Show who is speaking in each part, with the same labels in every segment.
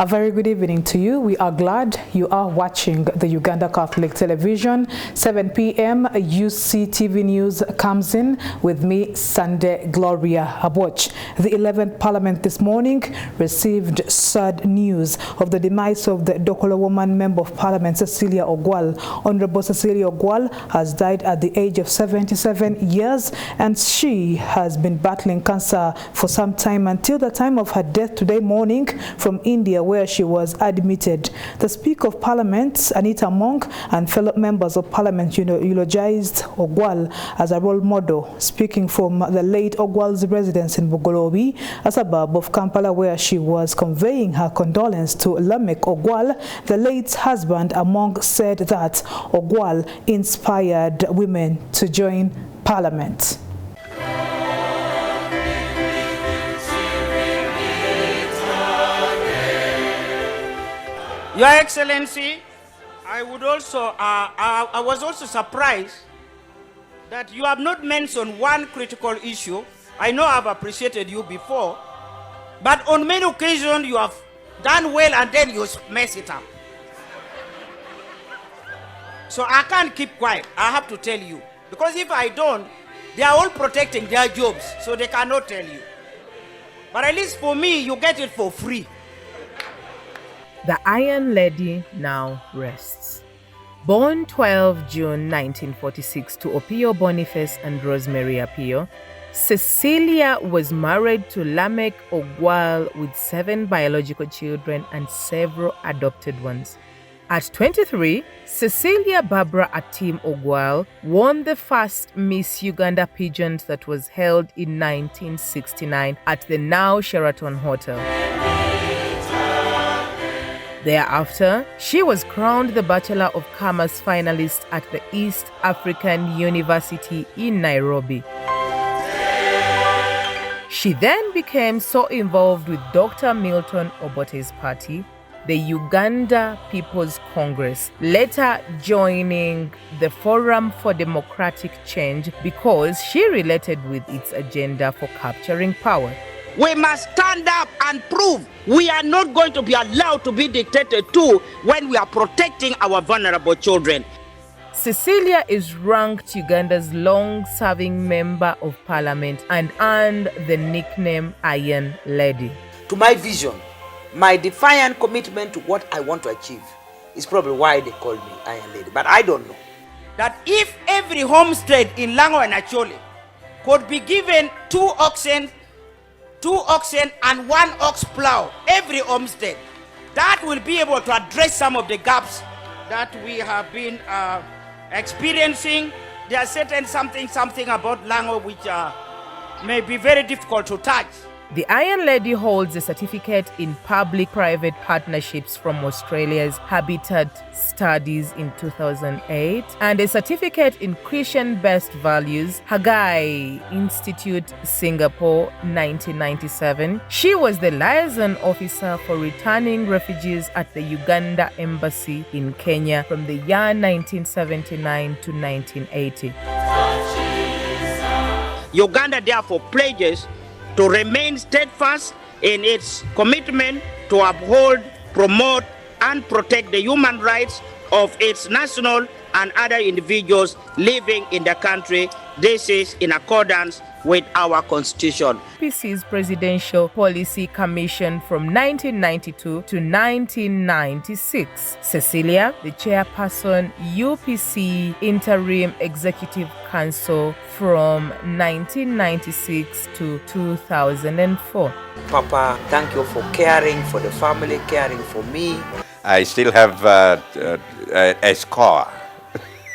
Speaker 1: A very good evening to you. We are glad you are watching the Uganda Catholic Television. 7 p.m. Uctv News comes in with me, Sunday Gloria Aboch. The 11th Parliament this morning received sad news of the demise of the Dokolo woman Member of Parliament, Cecilia Ogwal. Honorable Cecilia Ogwal has died at the age of 77 years, and she has been battling cancer for some time until the time of her death today morning from India, where she was admitted. The Speaker of Parliament, Anita Monk, and fellow members of Parliament eulogized Ogwal as a role model, speaking from the late Ogwal's residence in Bugolobi, a suburb of Kampala, where she was conveying her condolence to Lamek Ogwal. The late husband, Among, said that Ogwal inspired women to join Parliament.
Speaker 2: Your Excellency, I was also surprised that you have not mentioned one critical issue. I know I've appreciated you before, but on many occasions you have done well and then you mess it up. So I can't keep quiet. I have to tell you, because if I don't, they are all protecting their jobs, so they cannot tell you. But at least for me, you get it for free.
Speaker 3: The Iron Lady now rests. Born 12 June 1946 to Opio Boniface and Rosemary Apio, Cecilia was married to Lamek Ogwal with 7 biological children and several adopted ones. At 23, Cecilia Barbara Atim Ogwal won the first Miss Uganda pageant that was held in 1969 at the now Sheraton Hotel. Thereafter, she was crowned the Bachelor of Commerce finalist at the East African University in Nairobi. She then became so involved with Dr. Milton Obote's party, the Uganda People's Congress, later joining the Forum for Democratic Change because she related with its agenda for capturing power.
Speaker 2: We must stand up and prove we are not going to be allowed to be dictated to when we are protecting our vulnerable children.
Speaker 3: Cecilia is ranked Uganda's long-serving Member of Parliament and earned the nickname Iron Lady.
Speaker 4: To my vision, my defiant commitment to what I want to achieve is probably why they call me Iron Lady, but I don't know.
Speaker 2: That if every homestead in Lango and Acholi could be given 2 oxen and 1 ox plow, every homestead, that will be able to address some of the gaps that we have been experiencing. There are certain something about Lango which may be very difficult to touch.
Speaker 3: The Iron Lady holds a certificate in public-private partnerships from Australia's Habitat Studies in 2008 and a certificate in Christian-based values, Hagai Institute, Singapore, 1997. She was the liaison officer for returning refugees at the Uganda Embassy in Kenya from the year 1979 to 1980.
Speaker 2: Uganda therefore pledges to remain steadfast in its commitment to uphold, promote, and protect the human rights of its national and other individuals living in the country. This is in accordance with our constitution.
Speaker 3: UPC's Presidential Policy Commission from 1992 to 1996. Cecilia, the chairperson, UPC Interim Executive Council from 1996 to 2004.
Speaker 4: Papa, thank you for caring for the family, caring for me.
Speaker 5: I still have a score,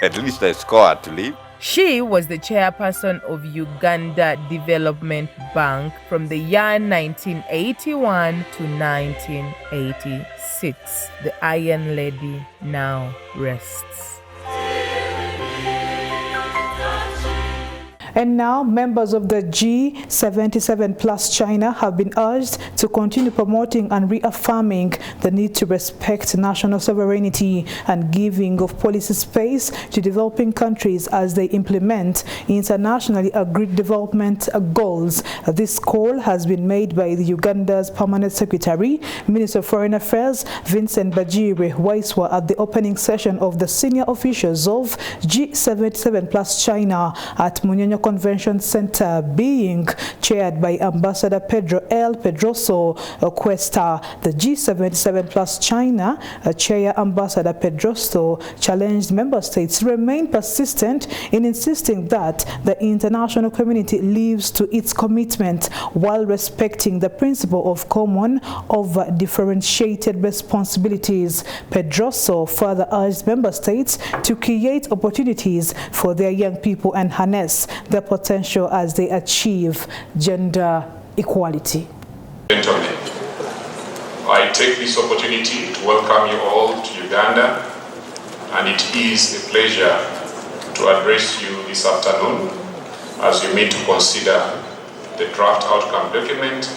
Speaker 5: at least a score to live.
Speaker 3: She was the chairperson of Uganda Development Bank from the year 1981 to 1986. The Iron Lady now rests.
Speaker 1: And now, members of the G77 Plus China have been urged to continue promoting and reaffirming the need to respect national sovereignty and giving of policy space to developing countries as they implement internationally agreed development goals. This call has been made by the Uganda's Permanent Secretary, Minister of Foreign Affairs, Vincent Bajiri Waiswa, at the opening session of the senior officials of G77 Plus China at Munyonyo Convention Center, being chaired by Ambassador Pedro L. Pedroso Cuesta. The G77 Plus China Chair Ambassador Pedroso challenged member states to remain persistent in insisting that the international community lives to its commitment while respecting the principle of common over differentiated responsibilities. Pedroso further urged member states to create opportunities for their young people and harness their potential as they achieve gender equality.
Speaker 6: Gentlemen, I take this opportunity to welcome you all to Uganda, and it is a pleasure to address you this afternoon as you meet to consider the draft outcome document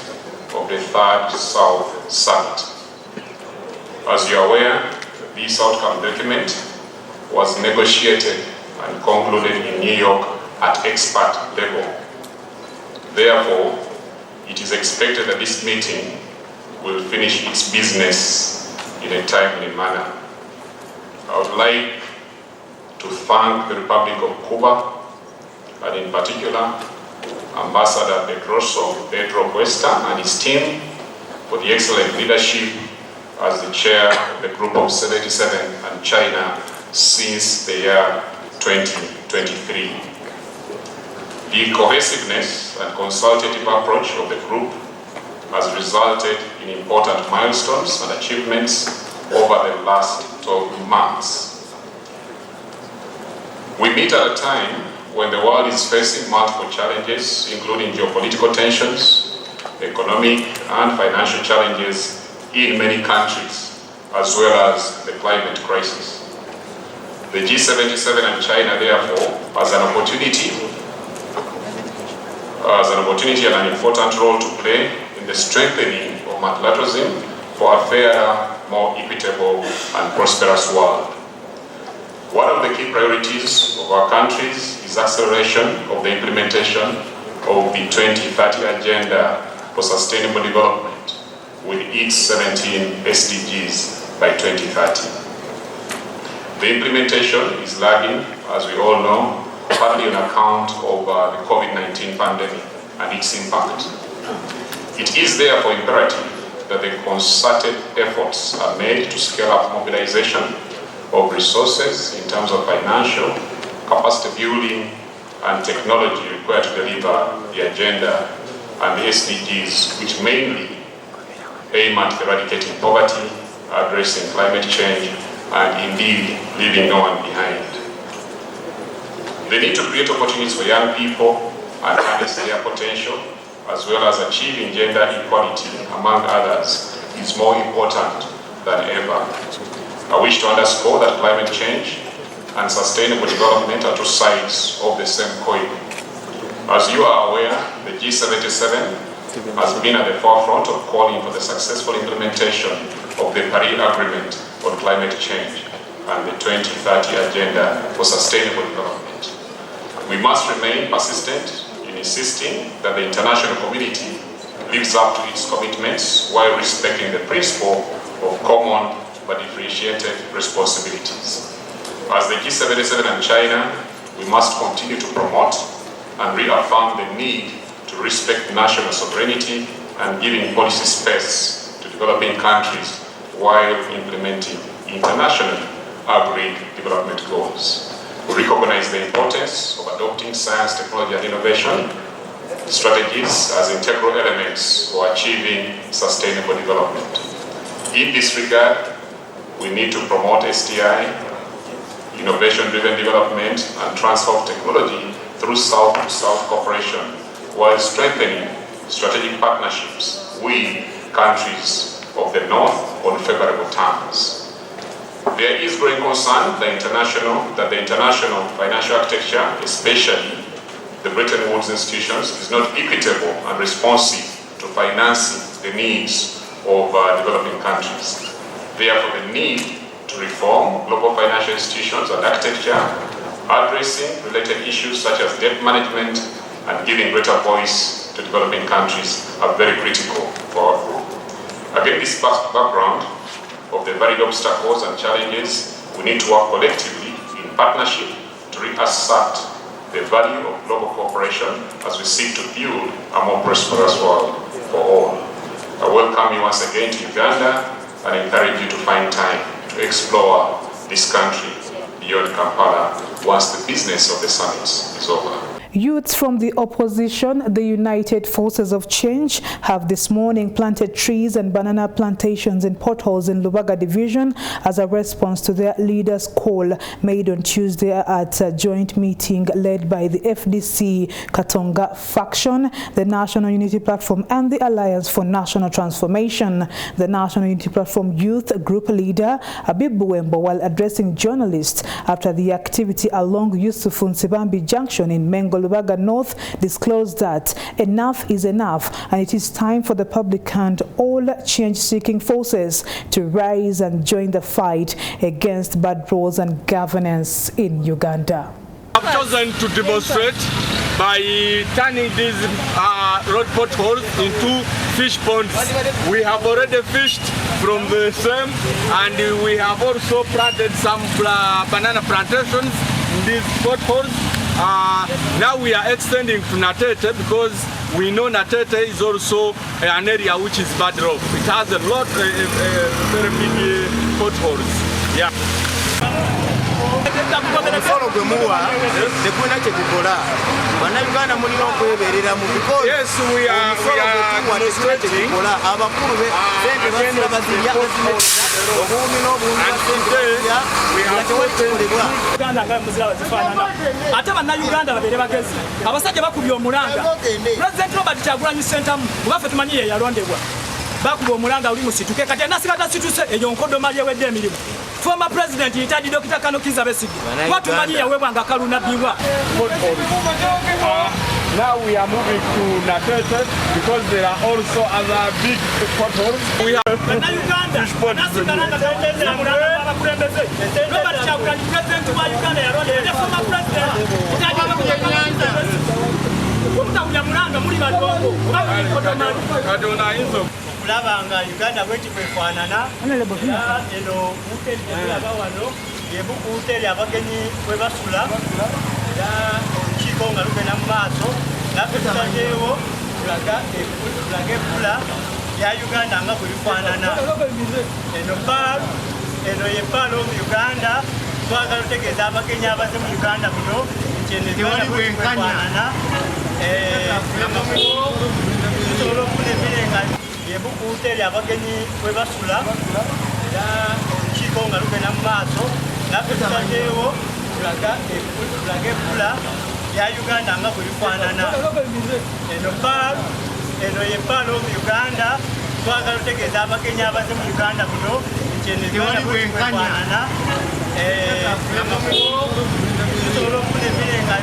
Speaker 6: of the Third South Summit. As you are aware, this outcome document was negotiated and concluded in New York at expert level. Therefore, it is expected that this meeting will finish its business in a timely manner. I would like to thank the Republic of Cuba, and in particular, Ambassador Pedro Cuesta and his team for the excellent leadership as the chair of the Group of 77 and China since the year 2023. The cohesiveness and consultative approach of the group has resulted in important milestones and achievements over the last 12 months. We meet at a time when the world is facing multiple challenges, including geopolitical tensions, economic and financial challenges in many countries, as well as the climate crisis. The G77 and China, therefore, has an opportunity and an important role to play in the strengthening of multilateralism for a fairer, more equitable and prosperous world. One of the key priorities of our countries is acceleration of the implementation of the 2030 Agenda for Sustainable Development with its 17 SDGs by 2030. The implementation is lagging, as we all know, partly on account of the COVID-19 pandemic and its impact. It is therefore imperative that the concerted efforts are made to scale up mobilization of resources in terms of financial, capacity building, and technology required to deliver the agenda and the SDGs, which mainly aim at eradicating poverty, addressing climate change, and indeed leaving no one behind. The need to create opportunities for young people and harness their potential, as well as achieving gender equality, among others, is more important than ever. I wish to underscore that climate change and sustainable development are two sides of the same coin. As you are aware, the G77 has been at the forefront of calling for the successful implementation of the Paris Agreement on climate change and the 2030 Agenda for Sustainable Development. We must remain persistent in insisting that the international community lives up to its commitments while respecting the principle of common but differentiated responsibilities. As the G77 and China, we must continue to promote and reaffirm the need to respect national sovereignty and giving policy space to developing countries while implementing internationally agreed development goals. We recognize the importance of adopting science, technology, and innovation strategies as integral elements for achieving sustainable development. In this regard, we need to promote STI, innovation-driven development, and transfer of technology through South-to-South cooperation, while strengthening strategic partnerships with countries of the North on favorable terms. There is growing concern that the international financial architecture, especially the Bretton Woods institutions is not equitable and responsive to financing the needs of developing countries. Therefore, the need to reform global financial institutions and architecture, addressing related issues such as debt management and giving greater voice to developing countries are very critical for our group. Against this background of the varied obstacles and challenges, we need to work collectively in partnership to reassert the value of global cooperation as we seek to build a more prosperous world for all. I welcome you once again to Uganda and encourage you to find time to explore this country beyond Kampala once the business of the summit is over.
Speaker 1: Youths from the opposition, the United Forces of Change, have this morning planted trees and banana plantations in potholes in Lubaga Division as a response to their leaders' call made on Tuesday at a joint meeting led by the FDC Katonga faction, the National Unity Platform and the Alliance for National Transformation. The National Unity Platform Youth Group leader Abib Buwembo, while addressing journalists after the activity along Yusufu Nsibambi Junction in Mengo Lubaga North, disclosed that enough is enough and it is time for the public and all change-seeking forces to rise and join the fight against bad rules and governance in Uganda.
Speaker 7: I've chosen to demonstrate by turning these road potholes into fish ponds. We have already fished from the same, and we have also planted some banana plantations in these potholes. Now we are extending to Natete because we know Natete is also an area which is bad road. It has a lot of very big potholes. Yeah. Yes, we are demonstrating.
Speaker 8: Former President Yitaji Dr. Kano Kiza Besigi. What Mania Webanga Karuna Biwa.
Speaker 7: Now we are moving to Natete because there are also other big potholes. We have fish ponds.
Speaker 8: Kulabanga Uganda bweti kwefaanana eno mukendera wano yebuku hoteli abagenyi kwe basula era olukiiko nga lugenda mu maaso naffe tutateewo tulaga ekkula ya Uganda nga bwe bifaanana eno ye paalo mu Uganda twagala otegeeza abagenyi abaze mu Uganda buno nti eno Uganda bwe bifaanana tusobola okufuna emirenga yebuku hoteli abagenyi kwe basula era olukiiko nga lugenda mu maaso naffe tutateewo tulaga ekkula ya Uganda nga bwe bifaanana eno ye paalo mu Uganda twagala otegeeza abagenyi abaze mu Uganda buno nti eno Uganda bwe bifaanana tusobola okufuna emirenga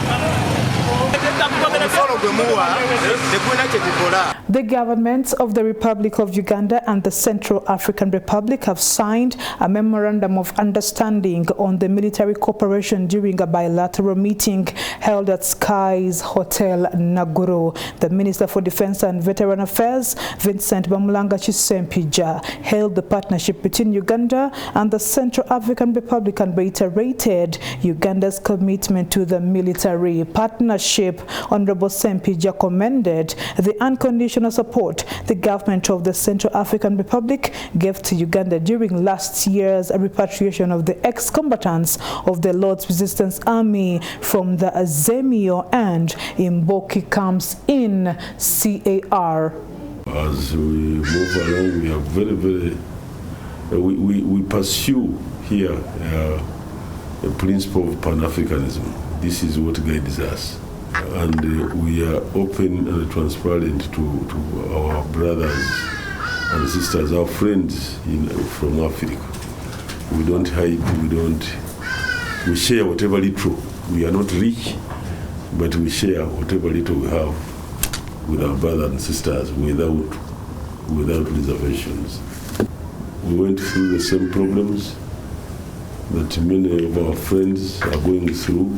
Speaker 1: The governments of the Republic of Uganda and the Central African Republic have signed a memorandum of understanding on the military cooperation during a bilateral meeting held at Skies Hotel, Naguru. The Minister for Defense and Veteran Affairs, Vincent Bamulanga Chisempija, hailed the partnership between Uganda and the Central African Republic and reiterated Uganda's commitment to the military partnership. Honorable Sempija commended the unconditional support the government of the Central African Republic gave to Uganda during last year's repatriation of the ex-combatants of the Lord's Resistance Army from the Azemio and Imboki camps in CAR.
Speaker 9: As we move along, we are we pursue here a principle of Pan-Africanism. This is what guides us. And we are open and transparent to our brothers and sisters, our friends from Africa. We don't hide, we share whatever little. We are not rich, but we share whatever little we have with our brothers and sisters without reservations. We went through the same problems that many of our friends are going through,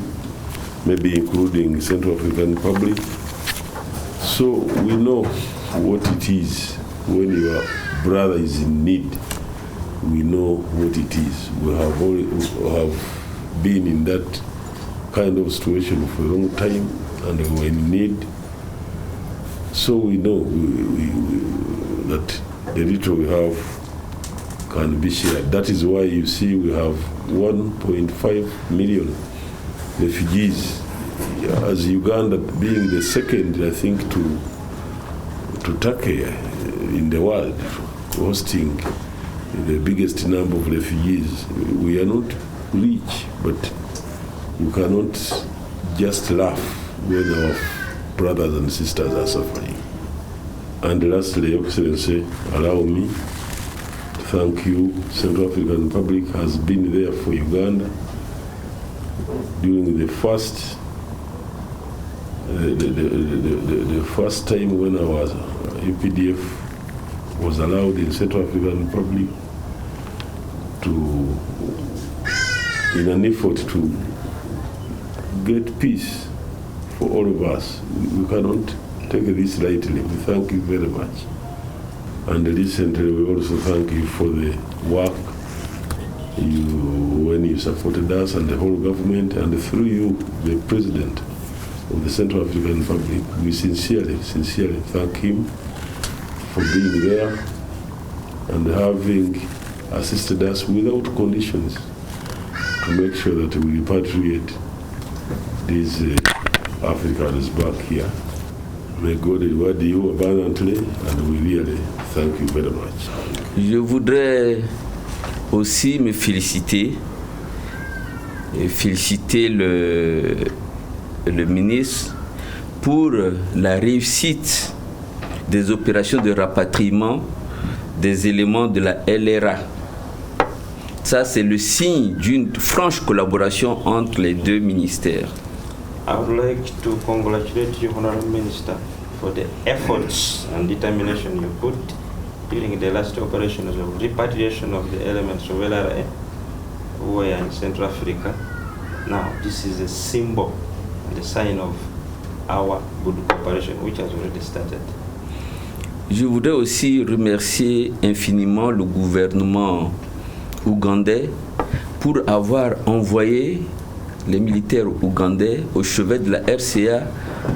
Speaker 9: maybe including Central African Republic. So we know what it is when your brother is in need. We know what it is. We have been in that kind of situation for a long time, and we were in need. So we know that the little we have can be shared. That is why you see we have 1.5 million refugees, as Uganda being the second, I think, to Turkey in the world, hosting the biggest number of refugees. We are not rich, but you cannot just laugh when our brothers and sisters are suffering. And lastly, Your Excellency, allow me to thank you. Central African Republic has been there for Uganda during the first time when our UPDF was allowed in Central African Republic in an effort to get peace for all of us. We cannot take this lightly. We thank you very much. And recently we also thank you for the work when you supported us and the whole government, and through you, the President of the Central African Republic. We sincerely thank him for being there and having assisted us without conditions to make sure that we repatriate these Africans back here. May God reward you abundantly, and we really thank you very much.
Speaker 10: Je voudrais aussi me féliciter le ministre pour la réussite des opérations de rapatriement des éléments de la LRA. Ça, c'est le signe d'une franche collaboration entre les deux ministères.
Speaker 11: I would like to congratulate you, Honorable Minister, for the efforts and determination you put during the last operations of repatriation of the elements of LRA who were in Central Africa. Now, this is a symbol and a sign of our good cooperation, which has already started.
Speaker 10: Je voudrais aussi remercier infiniment le gouvernement ougandais pour avoir envoyé les militaires ougandais au chevet de la RCA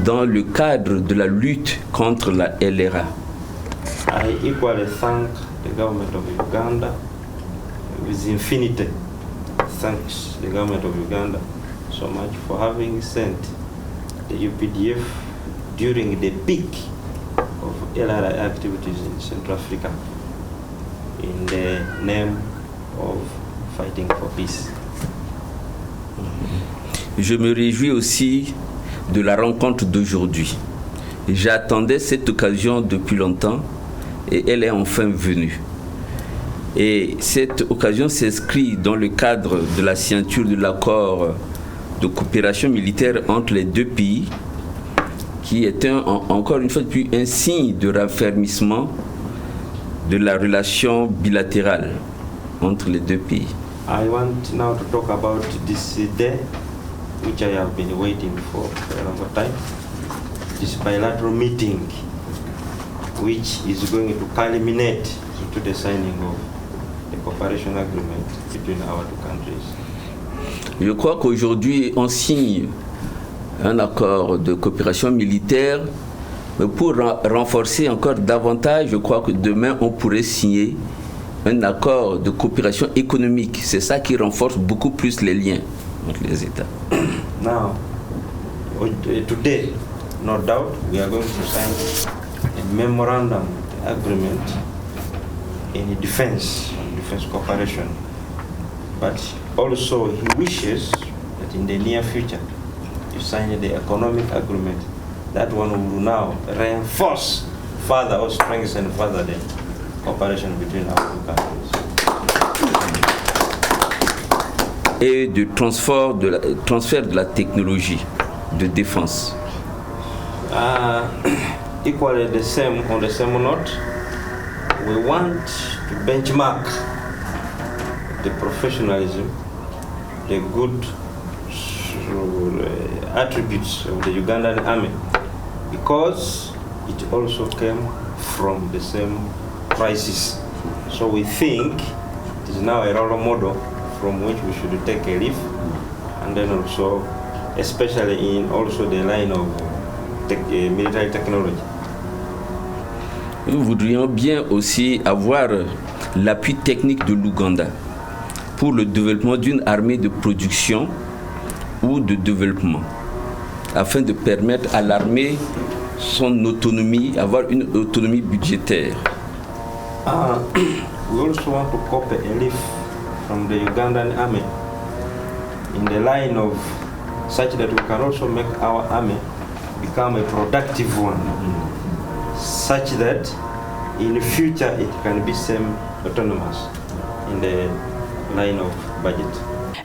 Speaker 10: dans le cadre de la lutte contre la LRA.
Speaker 11: I equally thank the government of Uganda with infinity. Thanks the government of Uganda so much for having sent the UPDF during the peak of LRA activities in Central Africa in the name of fighting for peace.
Speaker 10: Je me réjouis aussi de la rencontre d'aujourd'hui. J'attendais cette occasion depuis longtemps et elle est enfin venue. Et cette occasion s'inscrit dans le cadre de la signature de l'accord de coopération militaire entre les deux pays, qui est encore une fois de plus un signe de raffermissement de la relation bilatérale entre les deux pays.
Speaker 11: I want now to talk about this day, which I have been waiting for a long time, this bilateral meeting, which is going to culminate into the signing of the cooperation agreement between our two countries.
Speaker 10: Je crois qu'aujourd'hui, on signe un accord de coopération militaire, mais pour renforcer encore davantage, je crois que demain, on pourrait signer un accord de coopération économique. C'est ça qui renforce beaucoup plus les liens entre les États.
Speaker 11: Now, today, no doubt, we are going to sign a memorandum agreement in defense cooperation. But also he wishes that in the near future you sign the economic agreement. That one will now reinforce further or strengthen further the cooperation between our two countries.
Speaker 10: Et de transfert de la technologie. de défense.
Speaker 11: Equally the same, on the same note, we want to benchmark the professionalism, the good attributes of the Ugandan army, because it also came from the same crisis. So we think it is now a role model from which we should take a leaf, and then also, especially in also the line of military technology.
Speaker 10: Nous voudrions bien aussi avoir l'appui technique de l'Ouganda pour le développement d'une armée de production ou de développement, afin de permettre à l'armée son autonomie, avoir une autonomie budgétaire.
Speaker 11: We also want to copy a leaf from the Ugandan army in the line of such that we can also make our army become a productive one, such that in the future it can be semi-autonomous in the line of budget.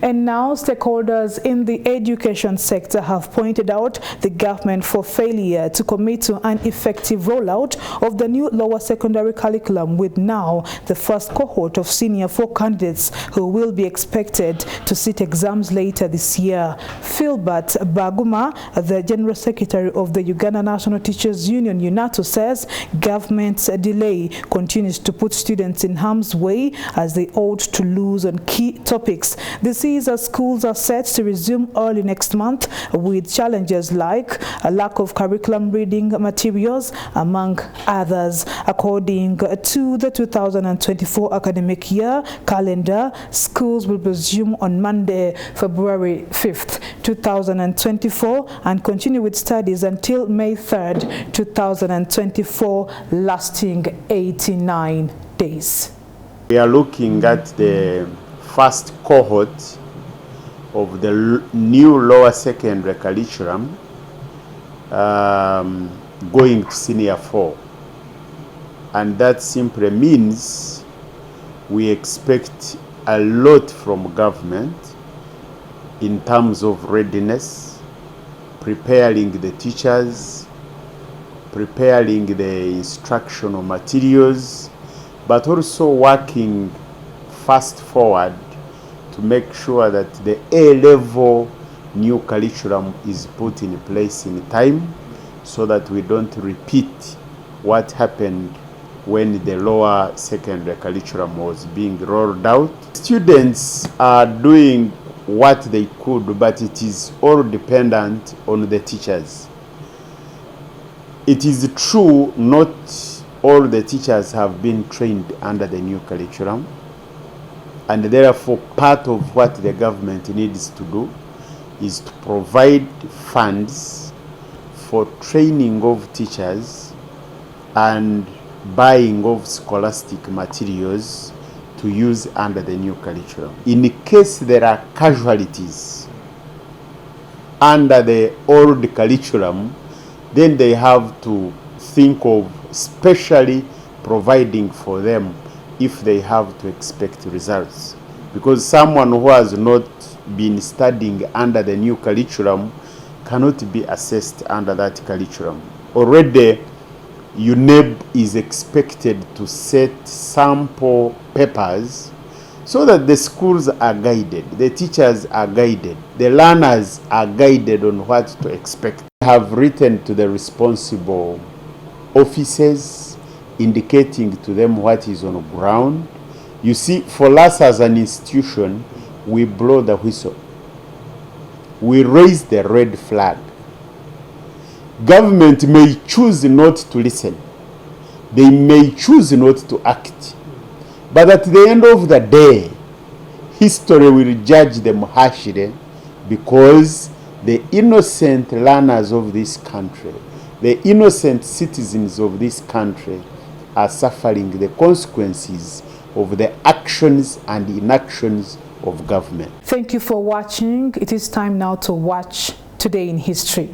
Speaker 1: And now stakeholders in the education sector have pointed out the government for failure to commit to an effective rollout of the new lower secondary curriculum, with now the first cohort of senior 4 candidates who will be expected to sit exams later this year. Philbert Baguma, the General Secretary of the Uganda National Teachers Union, UNATU, says government's delay continues to put students in harm's way as they ought to lose on key topics. This is as schools are set to resume early next month, with challenges like a lack of curriculum reading materials, among others. According to the 2024 academic year calendar, schools will resume on Monday, February 5th, 2024, and continue with studies until May 3rd, 2024, lasting 89 days.
Speaker 12: We are looking at the first cohort of the new lower secondary curriculum going to senior 4, and that simply means we expect a lot from government in terms of readiness, preparing the teachers, preparing the instructional materials, but also working fast forward to make sure that the A-level new curriculum is put in place in time, so that we don't repeat what happened when the lower secondary curriculum was being rolled out. Students are doing what they could, but it is all dependent on the teachers. It is true not all the teachers have been trained under the new curriculum, and therefore part of what the government needs to do is to provide funds for training of teachers and buying of scholastic materials to use under the new curriculum. In case there are casualties under the old curriculum, then they have to think of specially providing for them if they have to expect results. Because someone who has not been studying under the new curriculum cannot be assessed under that curriculum. Already, UNEB is expected to set sample papers so that the schools are guided, the teachers are guided, the learners are guided on what to expect. I have written to the responsible officers indicating to them what is on the ground. You see, for us as an institution, we blow the whistle. We raise the red flag. Government may choose not to listen. They may choose not to act. But at the end of the day, history will judge them harshly, because the innocent learners of this country, the innocent citizens of this country, are suffering the consequences of the actions and inactions of government.
Speaker 1: Thank you for watching. It is time now to watch Today in History.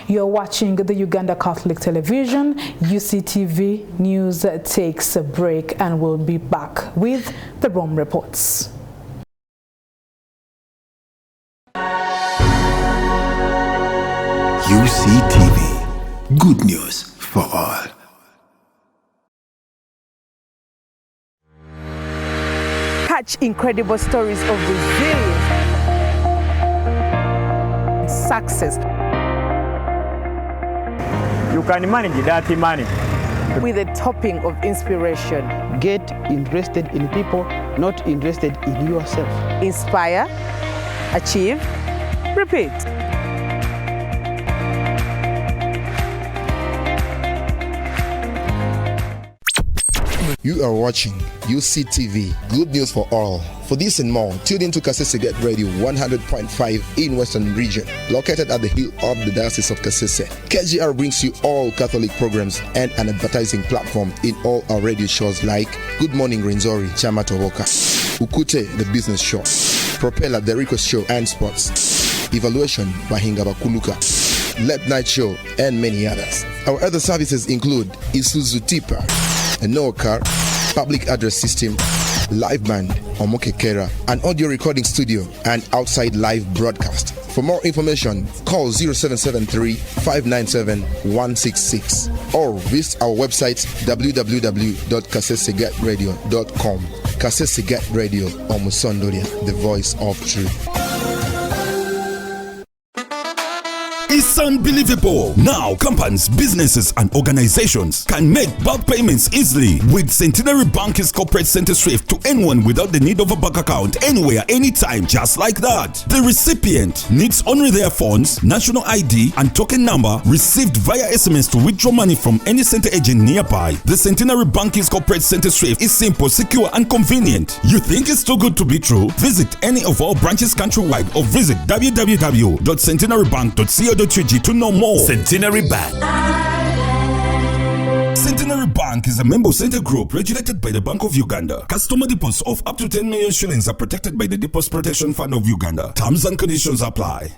Speaker 1: You're watching the Uganda Catholic Television. UCTV News takes a break and we'll be back with the Rome reports.
Speaker 13: UCTV, good news for all.
Speaker 3: Catch incredible stories of resilience, success.
Speaker 8: You can manage that money.
Speaker 3: With a topping of inspiration.
Speaker 14: Get interested in people, not interested in yourself.
Speaker 3: Inspire, achieve, repeat.
Speaker 13: You are watching UCTV, good news for all. For this and more, tune in to Kasese Get Radio 100.5 in Western Region, located at the hill of the Diocese of Kasese. KGR brings you all Catholic programs and an advertising platform in all our radio shows like Good Morning Renzori, Chama Towoka, Ukute, the business show, Propeller, the request show and sports, Evaluation, Bahinga Bakuluka, Late Night Show, and many others. Our other services include Isuzu Tipa, a no car, public address system, live band, Omokekera, an audio recording studio, and outside live broadcast. For more information, call 0773-597-166 or visit our website www.kasesegatradio.com. Kasese Radio, Omusondoria, the voice of truth.
Speaker 15: It's unbelievable. Now, companies, businesses, and organizations can make bulk payments easily with Centenary Bank's corporate center SWIFT to anyone without the need of a bank account, anywhere, anytime, just like that. The recipient needs only their phones, national ID, and token number received via SMS to withdraw money from any center agent nearby. The Centenary Bank's corporate center SWIFT is simple, secure, and convenient. You think it's too good to be true? Visit any of our branches countrywide or visit www.centenarybank.co.ug to know more. Centenary Bank. Centenary Bank is a member center group regulated by the Bank of Uganda. Customer deposits of up to 10 million shillings are protected by the Deposit Protection Fund of Uganda. Terms and conditions apply.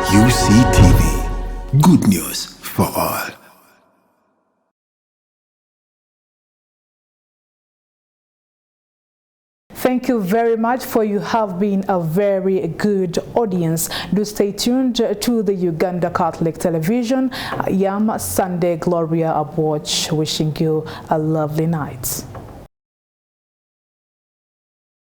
Speaker 13: UCTV, good news for all.
Speaker 1: Thank you very much, for you have been a very good audience. Do stay tuned to the Uganda Catholic Television. I am Sunday Gloria Abwatch, wishing you a lovely night.